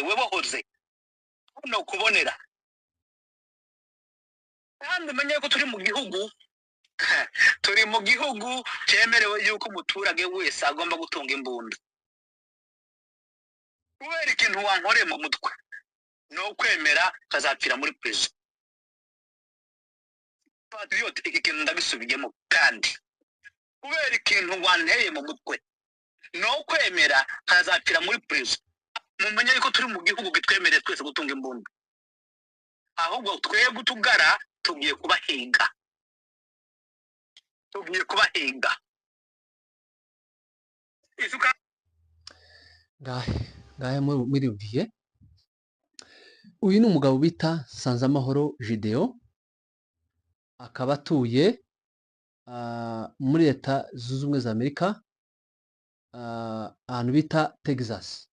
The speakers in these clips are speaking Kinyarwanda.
webohoze hano kubonera kandi menye ko turi mu gihugu turi mu gihugu cyemerewe yuko umuturage wese agomba gutunga imbunda. Kubera ikintu wankoreye mu mutwe no kwemera kazapfira muri prison. Patriote iki kintu ndagisubiyemo kandi kubera ikintu wanteye mu mutwe no kwemera kazapfira muri prison. Mumenye yuko turi mu gihugu gitwemereye twese gutunga imbunda, ahubwo twebwe tugara tugiye kubahinga isuka ngahe muribiye. Uyu ni umugabo bita Sanzamahoro Jideo, akaba atuye muri leta zunze ubumwe za Amerika, ahantu bita Texas.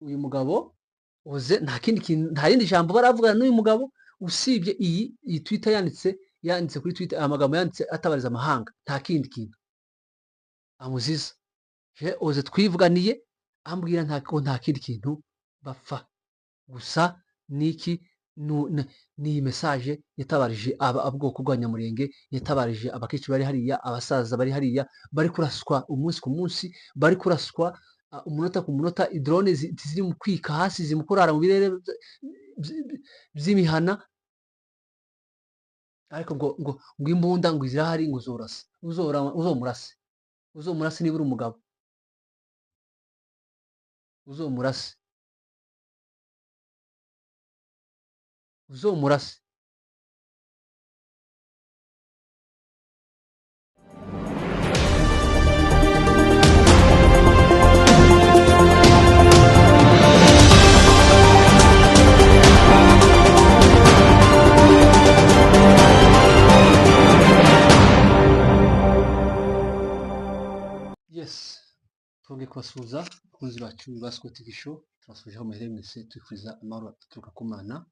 Uyu mugabo uze nta rindi jambo baravugana n'uyu mugabo usibye iyi Twitter yanditse kuri Twitter, amagambo yanditse atabariza amahanga, nta kindi kintu amuziza. Je uze twivuganiye ambwira nta kindi kintu bapfa, gusa niki ni message yatabarije abwoko bwa Nyamurenge, yatabarije abakici bari hariya, abasaza bari hariya, bari kuraswa umunsi ku munsi, bari kuraswa umunota ku munota, drone ziri mu kwika hasi, zimukurara mu birere by'imihana, ariko ngo imbunda ngo zirahari, ngo uzorasa uzomurase niba uri umugabo, uzomurase. Yes, twongeye kubasuhuza abakunzi bacu ba Scott TV Show, turasuje aho muherereye mwese, twifuriza amahoro aturuka ku Mana,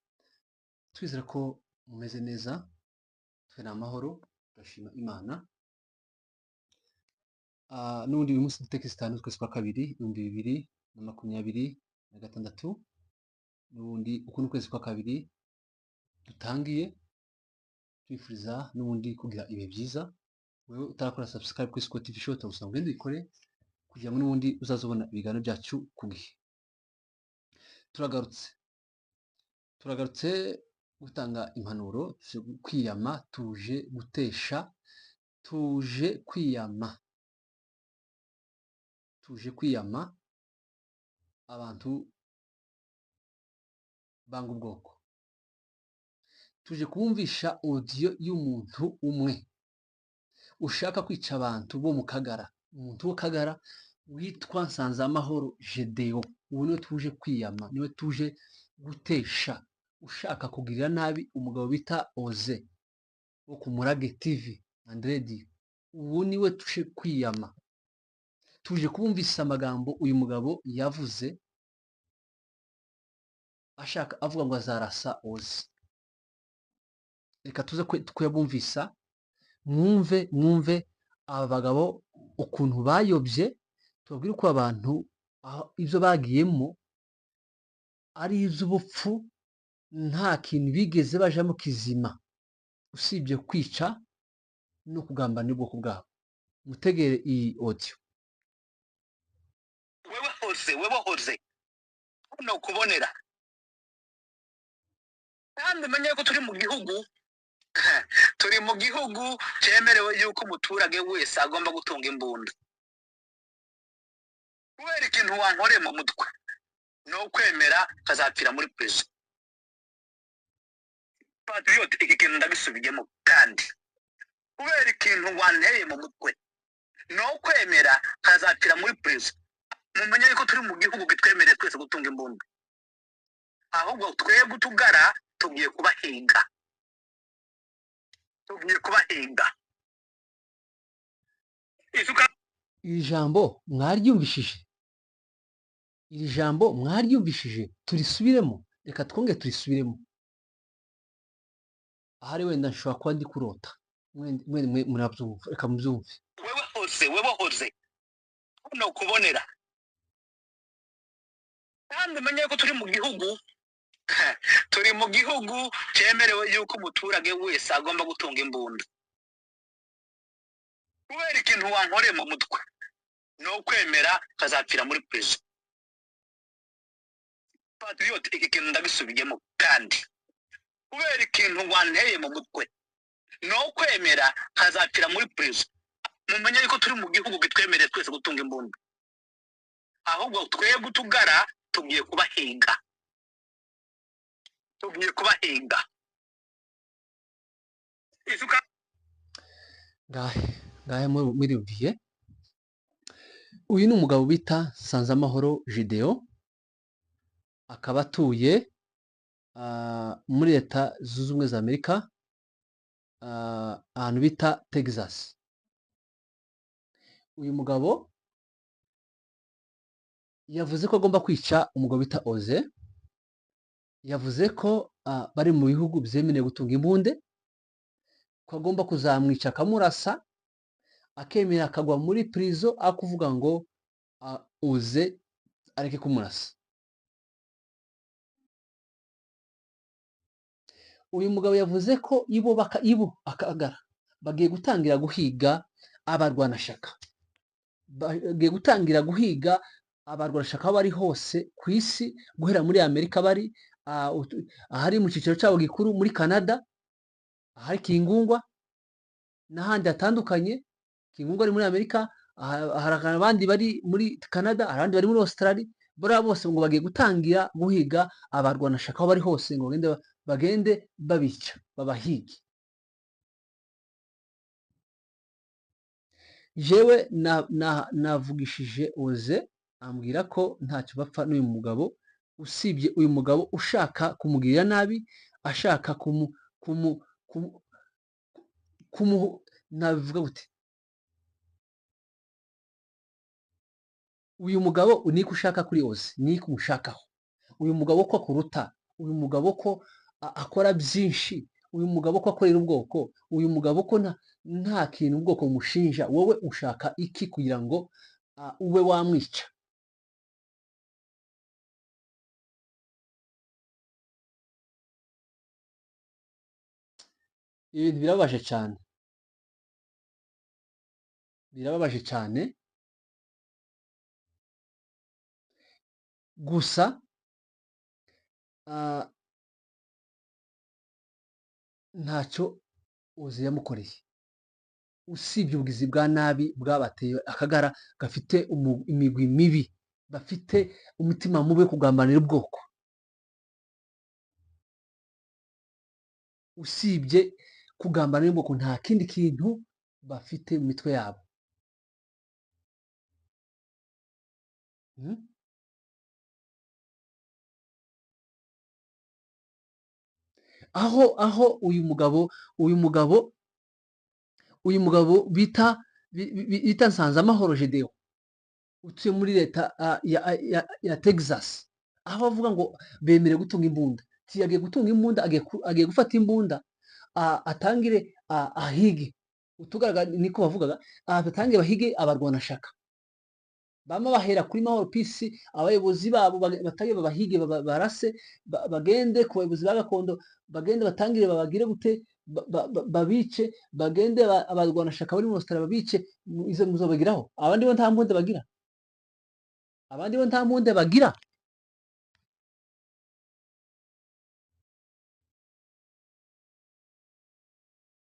twizera ko mumeze neza, twe na amahoro, turashima Imana. N'ubundi uyu munsi itariki 5 z'ukwezi kwa kabiri 2026, n'ubundi uko n'ukwezi kwa kabiri dutangiye, twifuriza n'ubundi kugira ibihe byiza. Wewe utarakora subscribe kuri Scott TV Show, tugusaba ngo ugende uyikore kugira ngo n'ubundi uzazobona ibiganiro byacu ku gihe. Turagarutse gutanga impanuro, kwiyama, tuje gutesha, tuje kwiyama abantu banga ubwoko, tuje kubumvisha audio y'umuntu umwe ushaka kwica abantu bo mu Kagara, umuntu wo Kagara witwa Sanzamahoro Jideo. Ubu niwe tuje kwiyama, niwe tuje gutesha, ushaka kugirira nabi umugabo bita Oze wo ku Murage TV and Radio. Ubu niwe tuje kwiyama, tuje kubumvisa amagambo uyu mugabo yavuze, ashaka avuga ngo azarasa Oze. Reka tuze kuyabumvisa, mwumve aba bagabo ukuntu bayobye, tubabwire ko abantu ibyo bagiyemo ari iby'ubupfu, nta kintu bigeze bajamo kizima usibye kwica no kugambanira ubwoko bwabo. Mutegere iyi audio. webohoze hano kubonera kandi menye ko turi mu gihugu cyemerewe yuko umuturage wese agomba gutunga imbunda. Kubera ikintu wankoreye mu mutwe no kwemera kazapfira muri prison. Patriote iki kintu ndagisubiyemo kandi kubera ikintu wanteye mu mutwe no kwemera kazapfira muri prison. Mumenye yuko turi mu gihugu gitwemereye twese gutunga imbunda, ahubwo twebwe tugara tugiye kubahinga. Iri jambo mwaryumvishije, turisubiremo, reka twonge turisubiremo. Ahari wenda nshobora kuba ndi kurota, mwe murabyumva, reka mubyumve. Webohoze hano kubonera kandi umenye ko turi mu gihugu turi mu gihugu cyemerewe yuko umuturage wese agomba gutunga imbunda. Kubera ikintu wankoreye mu mutwe no kwemera kazapfira muri prison. Patriot, iki kintu ndagisubiyemo kandi kubera ikintu wanteye mu mutwe no kwemera kazapfira muri prison. Mumenye yuko turi mu gihugu gitwemereye twese gutunga imbunda, ahubwo twebwe utugara tugiye kubahinga, isuka ngahe murirudiye. Uyu ni umugabo bita Nsanzamahoro Gideon, akaba atuye muri leta zunze ubumwe za Amerika, ahantu bita Texas. Uyu mugabo yavuze ko agomba kwica umugabo bita Oze. Yavuze ko bari mu bihugu byemerewe gutunga imbunde, ko agomba kuzamwica akamurasa, akemera akagwa muri prison, akuvuga ngo Oze areke kumurasa. Uyu mugabo yavuze ko ibo akagara bagiye gutangira guhiga abarwanashaka, bagiye gutangira guhiga abarwanashaka aho bari hose ku isi, guhera muri Amerika bari ahari mu cyiciro cyabo gikuru muri Canada, ahari Kingungwa n'ahandi hatandukanye. Kingungwa ari muri Amerika, hari abandi bari muri Canada, abandi bari muri Australia. Bora bose ngo bagiye gutangira guhiga abarwanashaka aho bari hose, ngo bagende babica, babahige. Jewe navugishije Oze, ambwira ko ntacyo bapfa n'uyu mugabo, usibye uyu mugabo ushaka kumugirira nabi, ashaka nabivuga gute, uyu mugabo niko ushaka kuri Oze, niko umushakaho. Uyu mugabo ko akuruta, uyu mugabo ko akora byinshi, uyu mugabo ko akorera ubwoko, uyu mugabo ko nta kintu ubwoko bumushinja, wowe ushaka iki kugira ngo ube wamwica? Ibintu birababaje cyane, birababaje cyane. Gusa ntacyo Oze yamukoreye, usibye ubugizi bwa nabi bwabateye akagara gafite imigwi mibi, bafite umutima mubi wo kugambanira ubwoko. Usibye kugambanira ubwoko nta kindi kintu bafite mu mitwe yabo. aho uyu mugabo bita Nsanzamahoro Gideon, utuye muri leta ya Texas, aho avuga ngo bemerewe gutunga imbunda. Yagiye gutunga imbunda, agiye gufata imbunda, atangire ahige, utugaragara niko bavugaga, atangire bahige abarwanashaka. Bama bahera kuri Mahoro Peace, abayobozi babo batangiye babahige, barase, bagende ku bayobozi ba gakondo, bagende batangire babagire gute, babice, bagende abarwanashaka bari mu Australia babice. Izo muzobagiraho, abandi bo nta mbunde bagira, abandi bo nta mbunde bagira.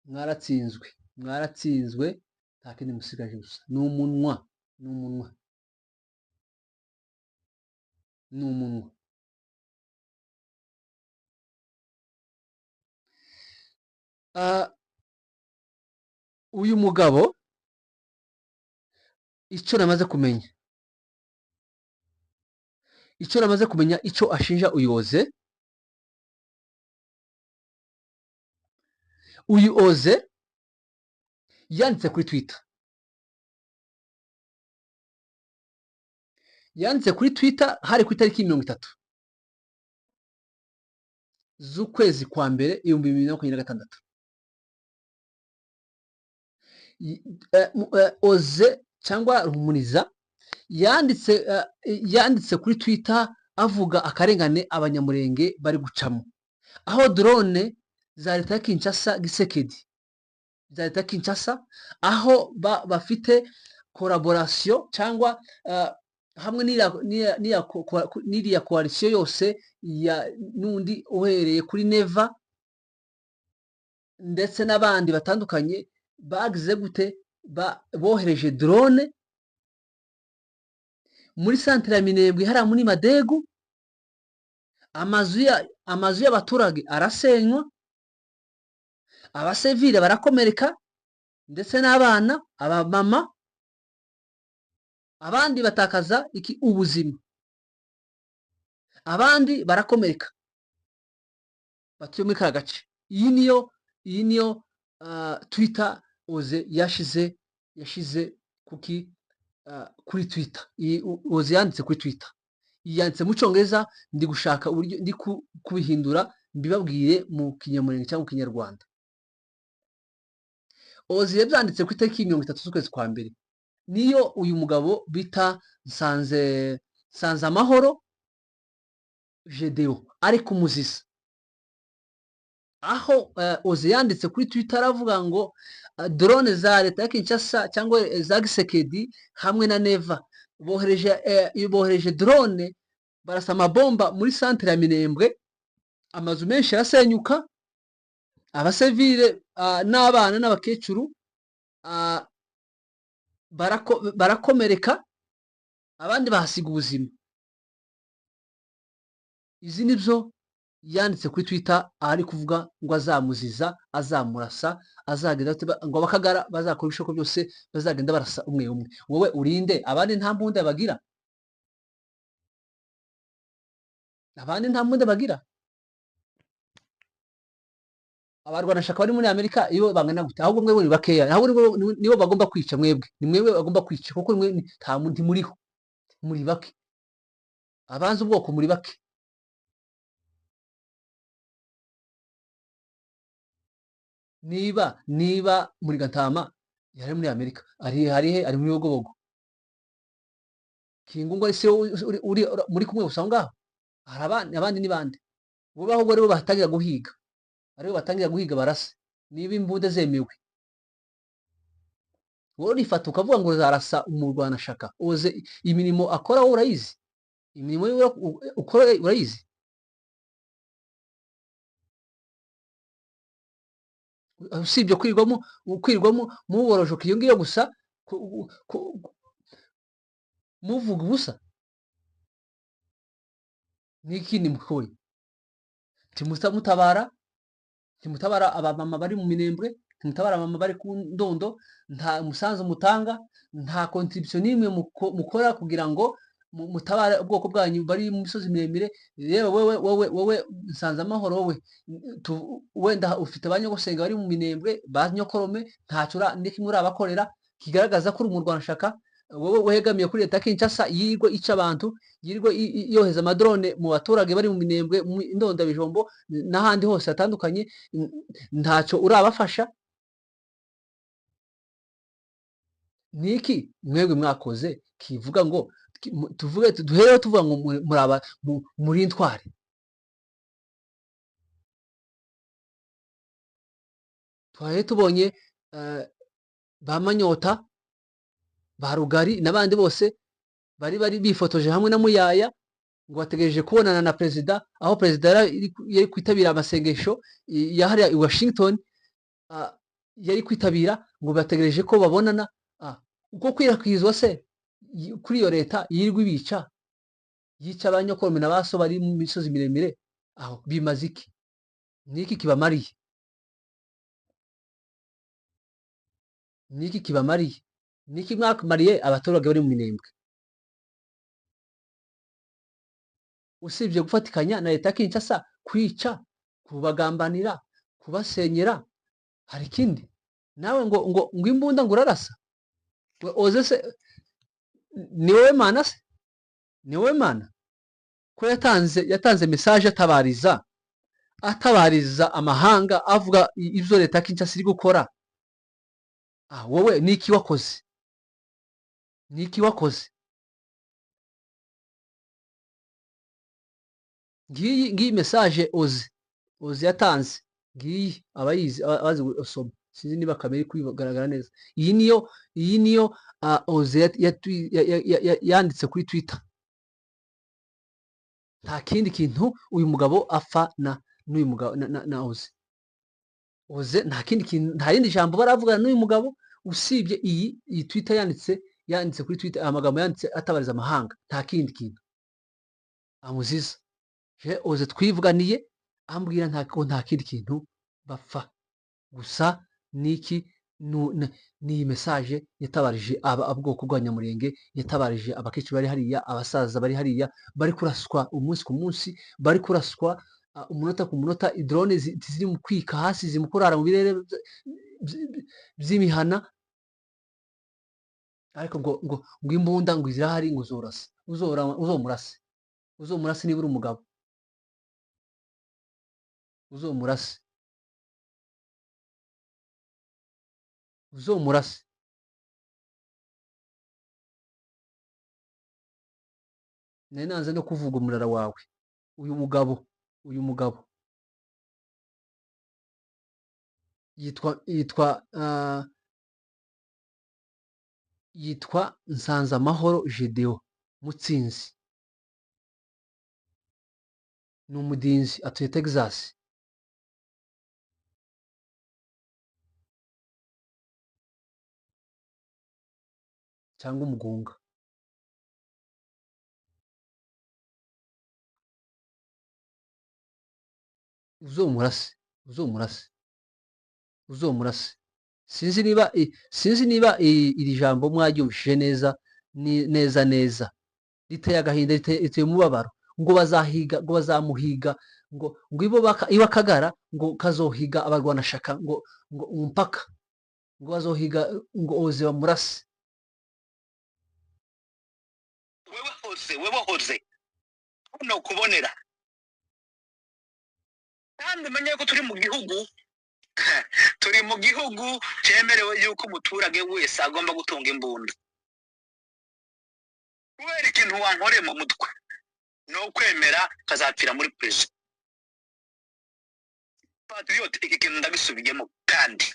Mwaratsinzwe, mwaratsinzwe, nta kindi musigaje gusa n'umunwa, n'umunwa, n'umunwa. Uyu mugabo icyo namaze kumenya, icyo ashinja uyu Oze, uyu Oze yanditse kuri Twitter, hari ku itariki 30 z'ukwezi kwa mbere 2026. Oze cyangwa Ruhumuriza yanditse kuri Twitter avuga akarengane abanyamurenge bari gucamo, aho drone za leta ya Kinshasa Gisekedi za leta ya Kinshasa aho bafite collaboration cyangwa hamwe n'iriya coalition yose ya nundi uhereye kuri Neva ndetse n'abandi batandukanye bagize gute bohereje drone muri santere ya Minembwe hariya muri Madegu, amazu y'abaturage arasenywa, abasivile barakomereka ndetse n'abana, abamama, abandi batakaza ubuzima, abandi barakomereka batuye muri ka gace. Iyi niyo Twitter Oze yashize kuri Twitter. Oze yanditse kuri Twitter, yanditse mu Cyongereza, ndi gushaka uburyo ndi kubihindura mbibabwire mu Kinyamurenge cyangwa mu Kinyarwanda. Oze yabyanditse ku itariki 30 z'ukwezi kwa mbere, niyo uyu mugabo bita Nsanze Amahoro Gedeon ari kumuziza, aho Oze yanditse kuri Twitter aravuga ngo drone za leta ya Kinshasa cyangwa za Gisekedi hamwe na Neva bohereje drone barasa amabomba muri santere ya Minembwe, amazu menshi arasenyuka, abasivile n'abana n'abakecuru barakomereka, abandi bahasiga ubuzima. Izi nibyo yanditse kuri Twitter, ari kuvuga ngo azamuziza, azamurasa, azagenda ngo abakagara bazakora ibishoboka byose bazagenda barasa umwe umwe. Wowe urinde, abandi nta mbunda bagira, abandi nta mbunda bagira. Abarwanashaka bari muri Amerika iyo bangana gute, ahubwo mwe muri bakeya, ahubwo nibo bagomba kwica, mwebwe ni mwebwe bagomba kwica, kuko mwe nta muntu muriho, muri bake, abanze ubwoko muri bake. Niba muri Gatama yari muri Amerika, ari muri Yogobogo, Kingungo ese uri muri kumwe gusa ngaho, abandi ni bande? Bo ahubwo rero batangira guhiga, aribo batangira guhiga barase, niba imbunda zemewe. Wowe urifata ukavuga ngo uzarasa umurwanashaka. Oze imirimo akora wowe urayizi, imirimo ukora urayizi. Usibye kwirwamo muboroshoka iyo ngiyo gusa muvuga ubusa. N'ikindi mukoye timutabara abamama bari mu Minembwe, timutabara abamama bari ku Ndondo, nta musanzu mutanga, nta contribution nimwe mukora kugira ngo mutabare ubwoko bwanyu bari mu misozi miremire. Reba wowe Nsanze Amahoro, wowe wenda ufite abanyogosenga bari mu Minembwe, banyokorome, ntacyo ndikimwe urabakorera kigaragaza ko uri umurwanashaka. Wowe wegamiye kuri leta ya Kinshasa yirwe ica abantu, yirwe yoheza amadrone mu baturage bari mu Minembwe, mu Ndonda, Bijombo n'ahandi hose hatandukanye, ntacyo urabafasha. Niki mwebwe mwakoze kivuga ngo duhere tuvuga ngo muri intwari? Twari tubonye ba Manyota, ba Rugari n'abandi bose bari bifotoje hamwe na Muyaya ngo bategereje kubonana na perezida, aho perezida yari kwitabira amasengesho yahariya i Washington, yari kwitabira, ngo bategereje ko babonana. Uko kwirakwizwa se kuri iyo leta yirwa ibica, yica abanyokorome na baso bari mu misozi miremire, aho bimaze iki? Niki kibamariye? Niki kibamariye? Niki mwakumariye abaturage bari mu Minembwe? Usibye gufatikanya na leta ya Kinshasa kwica, kubagambanira, kubasenyera, hari ikindi? Nawe ngo imbunda ngo urarasa? Oze se ni wowe Mana se? Ni wowe Mana ko yatanze message atabariza amahanga, avuga ibyo leta ya Kinshasa iri gukora. Wowe niki wakoze? Niki wakoze? ngiyi message ozi yatanze, ngiyi abayizi abazi gusoma, sinzi niba kamera iri kugaragara neza. Iyi niyo ozi yanditse kuri Twitter. Nta kindi kintu uyu mugabo apfa n'uyu mugabo na oze nta rindi jambo baravugana n'uyu mugabo usibye iyi Twitter yanditse kuri Twitter, amagambo yanditse atabariza amahanga. Nta kindi kintu amuziza. Je oze twivuganiye ambwira nta kindi kintu bapfa, gusa niki n'iyi message yatabarije ubwoko bw'Abanyamurenge, yatabarije abakecuru bari hariya, abasaza bari hariya, bari kuraswa umunsi ku munsi, bari kuraswa umunota ku munota, drone ziri mu kwika hasi, ziri mu kurara mu birere by'imihana, ariko ngo imbunda ngo zirahari, ngo uzorasa, uzomurase niba uri umugabo, uzomurase nari nanze no kuvuga umurara wawe. uyu mugabo yitwa Nsanzamahoro Gedeon Mutsinzi, ni umudinzi, atuye Texas. cyangwa umugunga. uzomurase. Sinzi niba iri jambo mwaryumvishije neza riteye agahinda, riteye umubabaro. ngo bazamuhiga, ngo iwe Akagara ngo kazohiga abarwanashaka, ngo mpaka, ngo bazohiga, ngo oze bamurase. wewe hoze hano kubonera, kandi umenye ko turi mu gihugu cyemerewe yuko umuturage wese agomba gutunga imbunda. kubera ikintu wankoreye mu mutwe no kwemera kazapfira muri prison. Patriot, iki kintu ndabisubiyemo kandi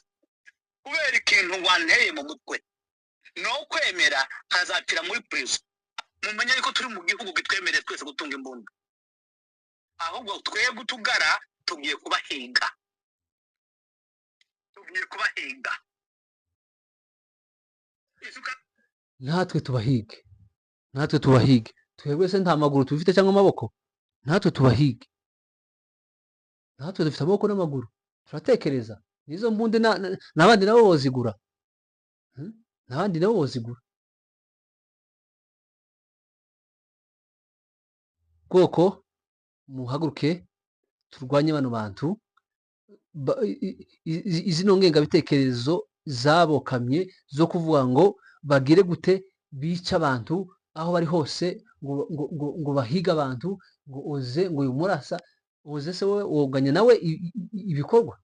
kubera ikintu wanteye mu mutwe no kwemera kazapfira muri prison. mumenye ko turi mu gihugu kitwemereye twese gutunga imbunda, ahubwo twebwe utugara tugiye kubahiga. natwe tubahige. Twebwe se nta maguru tubifite cyangwa amaboko? Natwe tubahige. Natwe dufite amaboko n'amaguru, turatekereza. Nizo mbunde n'abandi nabo bozigura, bwoko muhaguruke turwanye bano bantu. Izino ngengabitekerezo zabokamye zo kuvuga ngo bagire gute bica abantu aho bari hose, ngo bahiga abantu, ngo oze, ngo uyu murasa. Oze se wowe wonganya nawe ibikorwa?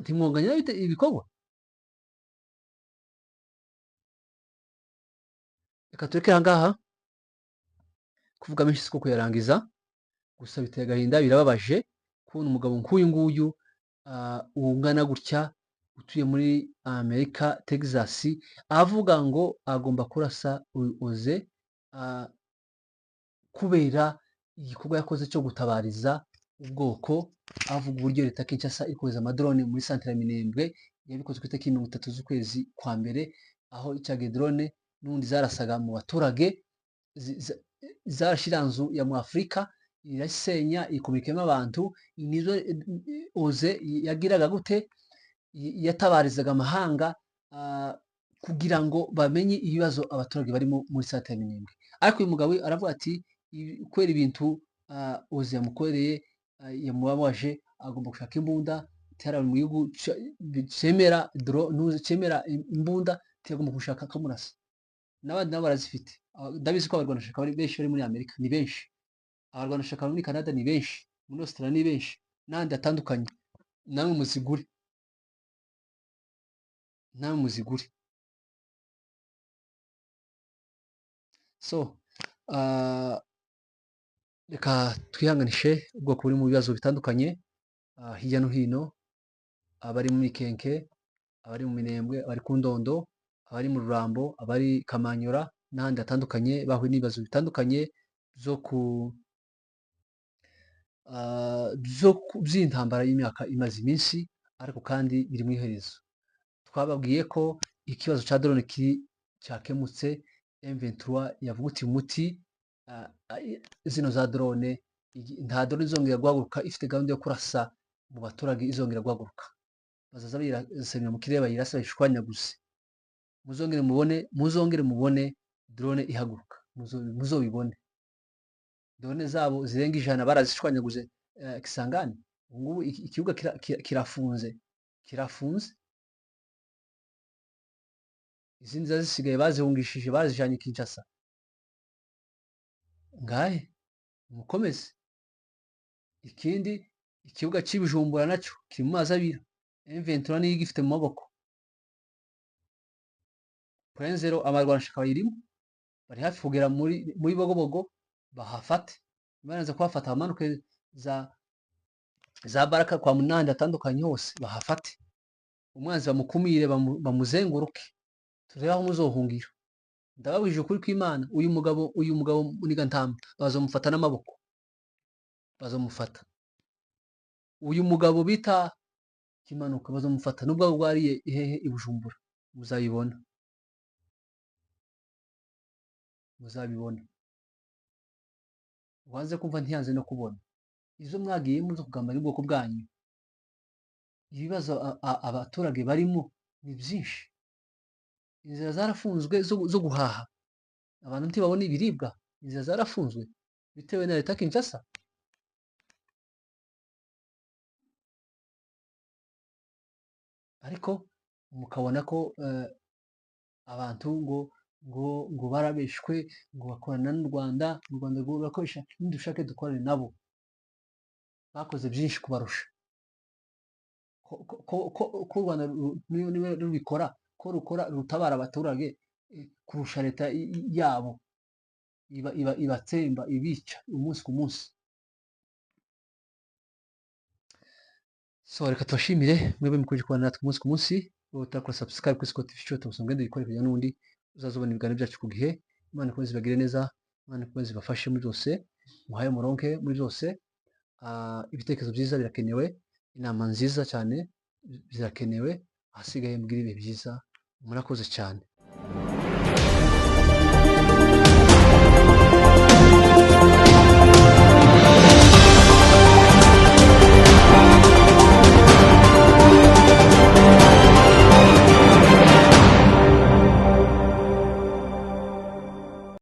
Ntimwonganya nawe ibikorwa? Reka tureke aha ngaha kuvuga menshi siko kuyarangiza, gusa biteye agahinda, birababaje kubona umugabo nk'uyu nguyu ungana gutya, utuye muri Amerika, Texas, avuga ngo agomba kurasa oze kubera igikorwa yakoze cyo gutabariza ubwoko. Avuga uburyo leta ya Kinshasa iri kohereza amadrone muri santere ya Minembwe, yabikoze ku itariki 30 z'ukwezi kwa mbere, aho icyagiye drone n'ubundi zarasaga mu baturage, zarashira nzu ya Mwafrika, irasenya, ikumikemo abantu. Nizo oze yagiraga gute, yatabarizaga amahanga kugira ngo bamenye ibibazo abaturage barimo muri santere ya Minembwe. Ariko uyu mugabo aravuga ati kwera ibintu oze yamukoreye yamubabaje, agomba gushaka imbunda. Tera mu gihugu cemera cemera imbunda, agomba gushaka akamurasa. N'abandi nabo barazifite. Ndabizi ko abarwanashaka bari benshi bari muri Amerika, ni benshi. Abarwanashaka muri Canada ni benshi, muri Australia ni benshi, n'ahandi hatandukanye. Namwe muzigure. so ah, reka twihanganishe ubwoko buri mu bibazo bitandukanye hirya no hino, abari mu mikenke, abari mu minembwe, abari ku ndondo, abari mu rurambo, abari kamanyora n'ahandi hatandukanye bahuye n'ibibazo bitandukanye byo ku by'intambara y'imyaka imaze iminsi, ariko kandi biri mu iherezo. Twababwiye ko ikibazo cya drone cyakemutse, M23 yavugutiye umuti, zino za drone, nta drone izongera guhaguruka ifite gahunda yo kurasa mu baturage, izongera guhaguruka, bazaza bayirasemera mu kirere, bayirasa bayishwanyaguze. Muzongere mubone drone ihaguruka, muzobibone. Drone zabo zirenga 100 barazishwanyaguze Kisangani. Ubungubu ikibuga kirafunze. Izindi zasigaye bazihungishije, bazijanye Kinshasa. Ngahe mukomeze. Ikindi, ikibuga cy'Ibujumbura nacyo kiri mu mazi abira, M23 niyo igifite mu maboko. Point zero amarwanashyaka bayirimo, bari hafi kugera muri Bogobogo bahafate, baraza kuhafata bamanuke za Baraka kwa Munandi atandukanye hose bahafate, umwanzi bamukumire, bamuzenguruke, turebe aho muzohungira. Ndababwije ukuri kw'Imana, uyu mugabo Munigantama bazomufata n'amaboko, bazomufata. Uyu mugabo bita Kimanuka bazomufata, nubwo bwariye ihehe i Bujumbura, muzabibona. Wanze kumva ntiyanze no kubona. Izo mwagiye muzo kugambana ubwoko bwanyu, ibibazo abaturage barimo ni byinshi. Inzira zarafunzwe zo guhaha, abantu ntibabona ibiribwa, inzira zarafunzwe bitewe na leta Kinshasa. Ariko mukabona ko abantu ngo barabeshwe, ngo bakorana n'u Rwanda, u Rwanda rurakoresha, nidushake dukorane nabo. Bakoze byinshi kubarusha. Ko u Rwanda niwe rubikora, ko rutabara abaturage kurusha leta yabo ibatsemba, ibica umunsi ku munsi. So reka tubashimire mwebwe mukomeje kubana natwe umunsi ku munsi. Utakora subscribe kuri Scott TV Show, tubasanga ndikore kugira n'undi uzazobona ibiganiro byacu ku gihe. Imana ikomeze ibagire neza, Imana ikomeze ibafashe muri byose, muhaye muronke muri byose. Ibitekerezo byiza birakenewe, inama nziza cyane zirakenewe. Ahasigaye mbwira ibihe byiza, murakoze cyane.